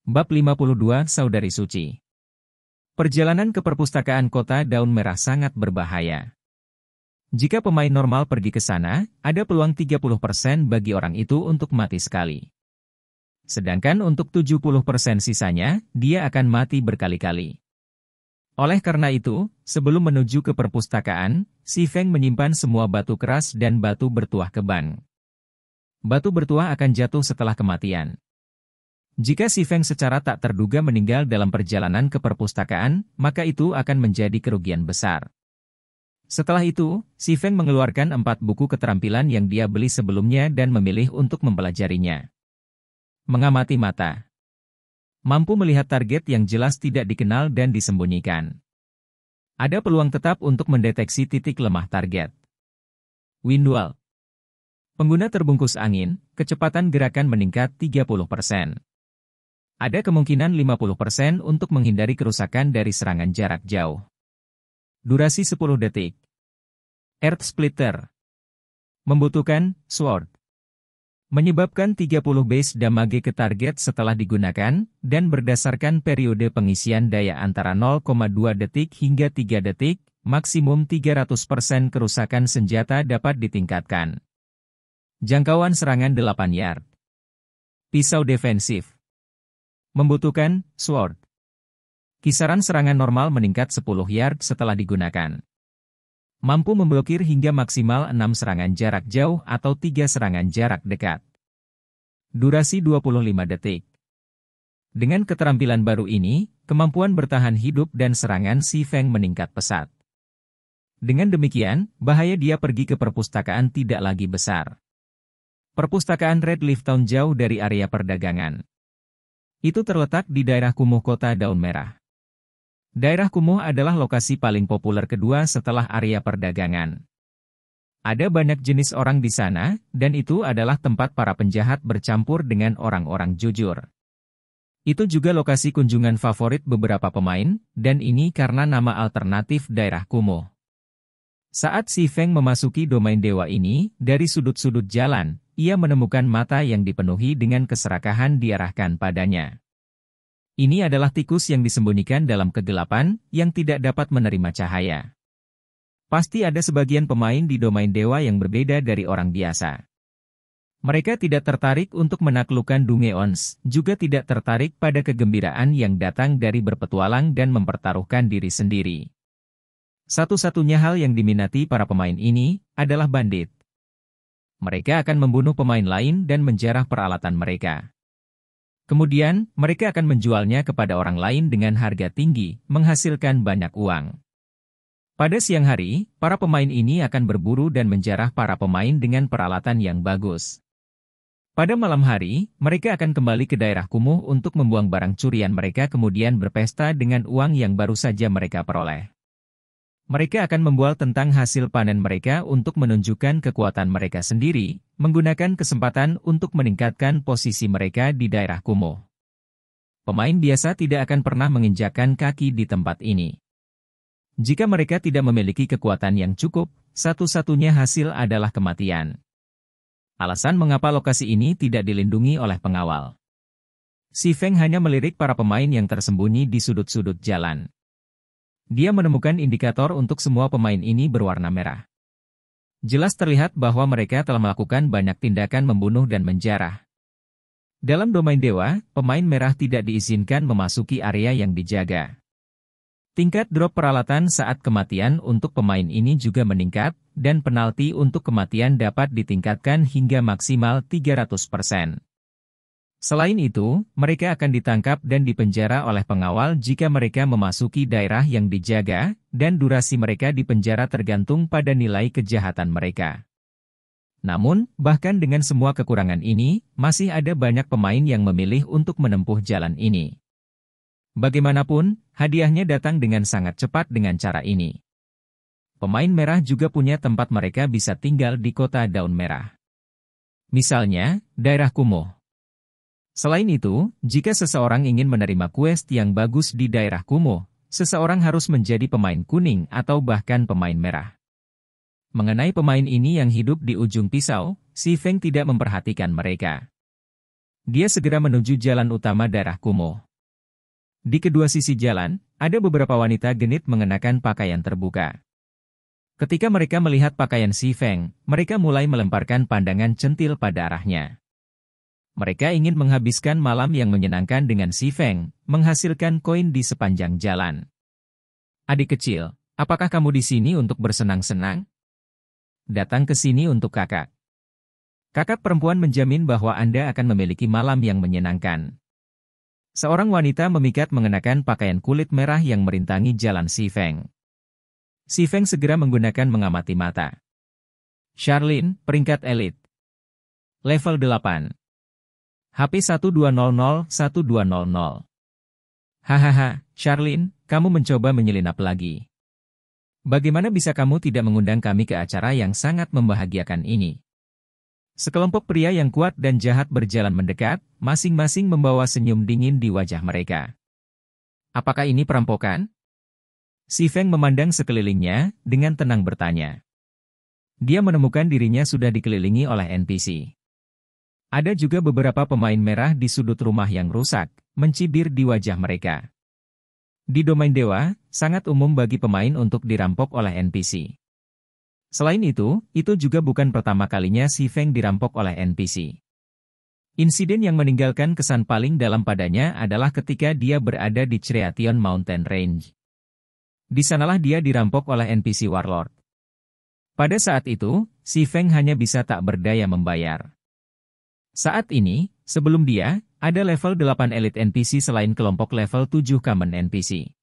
Bab 52 Saudari Suci. Perjalanan ke perpustakaan kota Daun Merah sangat berbahaya. Jika pemain normal pergi ke sana, ada peluang 30% bagi orang itu untuk mati sekali. Sedangkan untuk 70% sisanya, dia akan mati berkali-kali. Oleh karena itu, sebelum menuju ke perpustakaan, si Feng menyimpan semua batu keras dan batu bertuah ke bank. Batu bertuah akan jatuh setelah kematian. Jika si Feng secara tak terduga meninggal dalam perjalanan ke perpustakaan, maka itu akan menjadi kerugian besar. Setelah itu, si Feng mengeluarkan 4 buku keterampilan yang dia beli sebelumnya dan memilih untuk mempelajarinya. Mengamati mata. Mampu melihat target yang jelas tidak dikenal dan disembunyikan. Ada peluang tetap untuk mendeteksi titik lemah target. Windwall. Pengguna terbungkus angin, kecepatan gerakan meningkat 30%. Ada kemungkinan 50% untuk menghindari kerusakan dari serangan jarak jauh. Durasi 10 detik. Earth Splitter. Membutuhkan sword. Menyebabkan 30 base damage ke target setelah digunakan, dan berdasarkan periode pengisian daya antara 0,2 detik hingga 3 detik, maksimum 300% kerusakan senjata dapat ditingkatkan. Jangkauan serangan 8 yard. Pisau defensif. Membutuhkan sword. Kisaran serangan normal meningkat 10 yard setelah digunakan. Mampu memblokir hingga maksimal 6 serangan jarak jauh atau 3 serangan jarak dekat. Durasi 25 detik. Dengan keterampilan baru ini, kemampuan bertahan hidup dan serangan si Feng meningkat pesat. Dengan demikian, bahaya dia pergi ke perpustakaan tidak lagi besar. Perpustakaan Red Leaf Town jauh dari area perdagangan. Itu terletak di daerah kumuh kota Daun Merah. Daerah kumuh adalah lokasi paling populer kedua setelah area perdagangan. Ada banyak jenis orang di sana, dan itu adalah tempat para penjahat bercampur dengan orang-orang jujur. Itu juga lokasi kunjungan favorit beberapa pemain, dan ini karena nama alternatif daerah kumuh. Saat si Feng memasuki domain dewa ini, dari sudut-sudut jalan, ia menemukan mata yang dipenuhi dengan keserakahan diarahkan padanya. Ini adalah tikus yang disembunyikan dalam kegelapan, yang tidak dapat menerima cahaya. Pasti ada sebagian pemain di domain dewa yang berbeda dari orang biasa. Mereka tidak tertarik untuk menaklukkan Dungeons, juga tidak tertarik pada kegembiraan yang datang dari berpetualang dan mempertaruhkan diri sendiri. Satu-satunya hal yang diminati para pemain ini, adalah bandit. Mereka akan membunuh pemain lain dan menjarah peralatan mereka. Kemudian, mereka akan menjualnya kepada orang lain dengan harga tinggi, menghasilkan banyak uang. Pada siang hari, para pemain ini akan berburu dan menjarah para pemain dengan peralatan yang bagus. Pada malam hari, mereka akan kembali ke daerah kumuh untuk membuang barang curian mereka kemudian berpesta dengan uang yang baru saja mereka peroleh. Mereka akan membual tentang hasil panen mereka untuk menunjukkan kekuatan mereka sendiri, menggunakan kesempatan untuk meningkatkan posisi mereka di daerah kumuh. Pemain biasa tidak akan pernah menginjakkan kaki di tempat ini. Jika mereka tidak memiliki kekuatan yang cukup, satu-satunya hasil adalah kematian. Alasan mengapa lokasi ini tidak dilindungi oleh pengawal. Si Feng hanya melirik para pemain yang tersembunyi di sudut-sudut jalan. Dia menemukan indikator untuk semua pemain ini berwarna merah. Jelas terlihat bahwa mereka telah melakukan banyak tindakan membunuh dan menjarah. Dalam domain dewa, pemain merah tidak diizinkan memasuki area yang dijaga. Tingkat drop peralatan saat kematian untuk pemain ini juga meningkat, dan penalti untuk kematian dapat ditingkatkan hingga maksimal 300%. Selain itu, mereka akan ditangkap dan dipenjara oleh pengawal jika mereka memasuki daerah yang dijaga, dan durasi mereka di penjara tergantung pada nilai kejahatan mereka. Namun, bahkan dengan semua kekurangan ini, masih ada banyak pemain yang memilih untuk menempuh jalan ini. Bagaimanapun, hadiahnya datang dengan sangat cepat dengan cara ini. Pemain merah juga punya tempat mereka bisa tinggal di kota Daun Merah. Misalnya, daerah kumuh. Selain itu, jika seseorang ingin menerima quest yang bagus di daerah kumuh, seseorang harus menjadi pemain kuning atau bahkan pemain merah. Mengenai pemain ini yang hidup di ujung pisau, si Feng tidak memperhatikan mereka. Dia segera menuju jalan utama daerah kumuh. Di kedua sisi jalan, ada beberapa wanita genit mengenakan pakaian terbuka. Ketika mereka melihat pakaian Si Feng, mereka mulai melemparkan pandangan centil pada arahnya. Mereka ingin menghabiskan malam yang menyenangkan dengan Si Feng, menghasilkan koin di sepanjang jalan. Adik kecil, apakah kamu di sini untuk bersenang-senang? Datang ke sini untuk kakak. Kakak perempuan menjamin bahwa Anda akan memiliki malam yang menyenangkan. Seorang wanita memikat mengenakan pakaian kulit merah yang merintangi jalan Si Feng. Si Feng segera menggunakan mengamati mata. Charlene, peringkat elit. Level 8. HP 1200-1200. Hahaha, Charlene, kamu mencoba menyelinap lagi. Bagaimana bisa kamu tidak mengundang kami ke acara yang sangat membahagiakan ini? Sekelompok pria yang kuat dan jahat berjalan mendekat, masing-masing membawa senyum dingin di wajah mereka. Apakah ini perampokan? Si Feng memandang sekelilingnya, dengan tenang bertanya. Dia menemukan dirinya sudah dikelilingi oleh NPC. Ada juga beberapa pemain merah di sudut rumah yang rusak, mencibir di wajah mereka. Di domain dewa, sangat umum bagi pemain untuk dirampok oleh NPC. Selain itu juga bukan pertama kalinya Si Feng dirampok oleh NPC. Insiden yang meninggalkan kesan paling dalam padanya adalah ketika dia berada di Chreation Mountain Range. Di sanalah dia dirampok oleh NPC Warlord. Pada saat itu, Si Feng hanya bisa tak berdaya membayar. Saat ini, sebelum dia, ada level 8 elit NPC selain kelompok level 7 common NPC.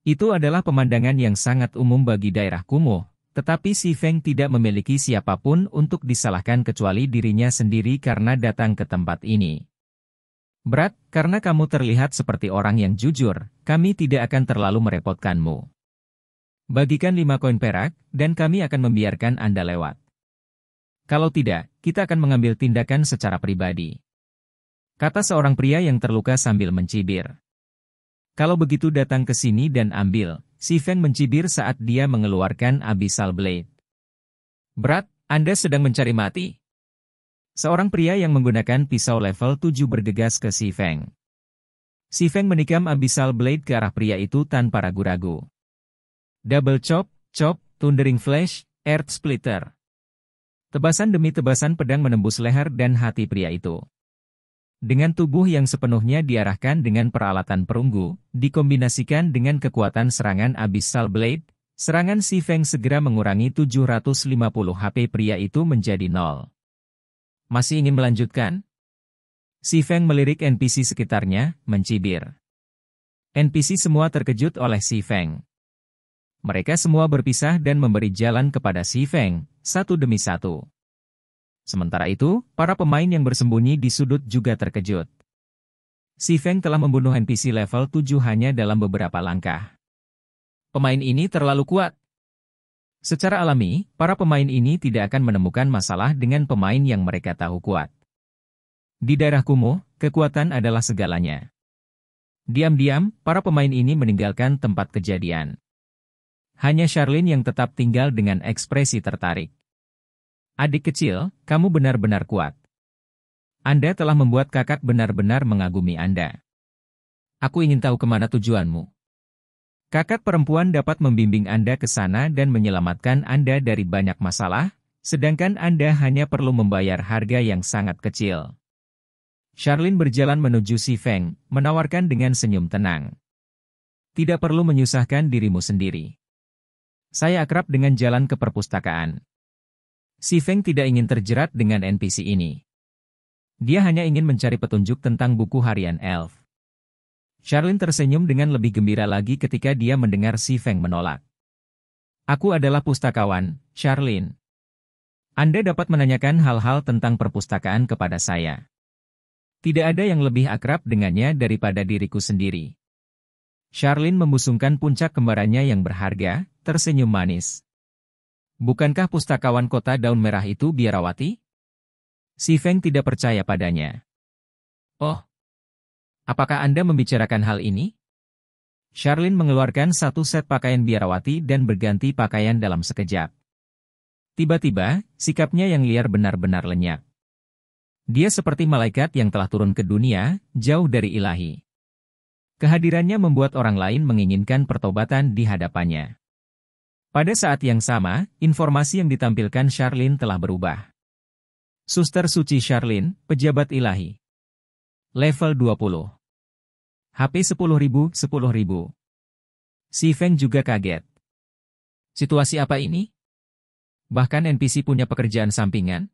Itu adalah pemandangan yang sangat umum bagi daerah kumuh, tetapi Si Feng tidak memiliki siapapun untuk disalahkan kecuali dirinya sendiri karena datang ke tempat ini. Berat, karena kamu terlihat seperti orang yang jujur, kami tidak akan terlalu merepotkanmu. Bagikan 5 koin perak, dan kami akan membiarkan Anda lewat. Kalau tidak, kita akan mengambil tindakan secara pribadi. Kata seorang pria yang terluka sambil mencibir. Kalau begitu datang ke sini dan ambil, Si Feng mencibir saat dia mengeluarkan Abyssal Blade. Berat, Anda sedang mencari mati? Seorang pria yang menggunakan pisau level 7 bergegas ke Si Feng. Si Feng menikam Abyssal Blade ke arah pria itu tanpa ragu-ragu. Double chop, Thundering Flash, Earth Splitter. Tebasan demi tebasan pedang menembus leher dan hati pria itu. Dengan tubuh yang sepenuhnya diarahkan dengan peralatan perunggu, dikombinasikan dengan kekuatan serangan Abyssal Blade, serangan Si Feng segera mengurangi 750 HP pria itu menjadi 0. Masih ingin melanjutkan? Si Feng melirik NPC sekitarnya, mencibir. NPC semua terkejut oleh Si Feng. Mereka semua berpisah dan memberi jalan kepada Si Feng, satu demi satu. Sementara itu, para pemain yang bersembunyi di sudut juga terkejut. Si Feng telah membunuh NPC level 7 hanya dalam beberapa langkah. Pemain ini terlalu kuat. Secara alami, para pemain ini tidak akan menemukan masalah dengan pemain yang mereka tahu kuat. Di daerah kumuh, kekuatan adalah segalanya. Diam-diam, para pemain ini meninggalkan tempat kejadian. Hanya Charlene yang tetap tinggal dengan ekspresi tertarik. Adik kecil, kamu benar-benar kuat. Anda telah membuat kakak benar-benar mengagumi Anda. Aku ingin tahu kemana tujuanmu. Kakak perempuan dapat membimbing Anda ke sana dan menyelamatkan Anda dari banyak masalah, sedangkan Anda hanya perlu membayar harga yang sangat kecil. Charlene berjalan menuju Si Feng, menawarkan dengan senyum tenang. Tidak perlu menyusahkan dirimu sendiri. Saya akrab dengan jalan ke perpustakaan. Si Feng tidak ingin terjerat dengan NPC ini. Dia hanya ingin mencari petunjuk tentang buku harian elf. Charlene tersenyum dengan lebih gembira lagi ketika dia mendengar Si Feng menolak. Aku adalah pustakawan, Charlene. Anda dapat menanyakan hal-hal tentang perpustakaan kepada saya. Tidak ada yang lebih akrab dengannya daripada diriku sendiri. Charlene membusungkan puncak kembarannya yang berharga, tersenyum manis. Bukankah pustakawan kota daun merah itu biarawati? Si Feng tidak percaya padanya. Oh. Apakah Anda membicarakan hal ini? Charlene mengeluarkan satu set pakaian biarawati dan berganti pakaian dalam sekejap. Tiba-tiba, sikapnya yang liar benar-benar lenyap. Dia seperti malaikat yang telah turun ke dunia, jauh dari ilahi. Kehadirannya membuat orang lain menginginkan pertobatan di hadapannya. Pada saat yang sama, informasi yang ditampilkan Charlene telah berubah. Suster Suci Charlene, pejabat ilahi. Level 20. HP 10.000. Si Feng juga kaget. Situasi apa ini? Bahkan NPC punya pekerjaan sampingan?